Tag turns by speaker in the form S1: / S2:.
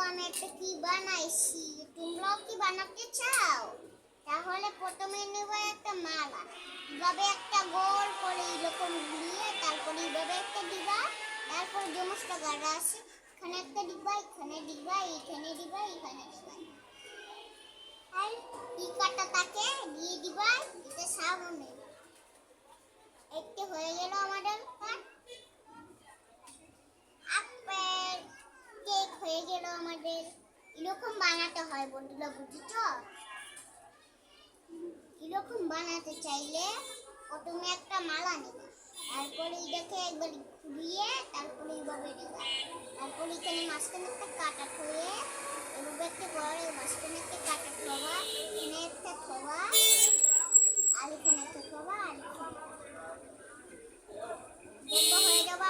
S1: আমি একটা কি বানাইছি, তোমরাও কি বানাতে চাও? তাহলে প্রথমে নেব একটা মালা, এভাবে একটা গোল করে এরকম ঘুরিয়ে, তারপরে এভাবে একটা দিবা, তারপর যে মশলা গাড়া আছে এখানে একটা দিবা, এখানে দিবা, এখানে দিবা, এখানে দিবা, আর ই কাটা তাকে দিয়ে দিবা। এটা সামনে একটা হয়ে গেল আমাদের আপেল কেক হয়ে গেল আমাদের। এরকম বানাতে হয় বন্ধুরা, বুঝেছো? এরকম বানাতে চাইলে প্রথমে একটা মালা নেবে, তারপরে এটাকে একবার ঘুরিয়ে তারপরে এইভাবে দেবা, তারপরে এখানে মাঝখানে একটা কাটা থয়ে এভাবে একটা বড় মাঝখানে একটা কাটা থবা, এখানে একটা থবা, আর এখানে একটা থবা, আর এখানে হয়ে যাবা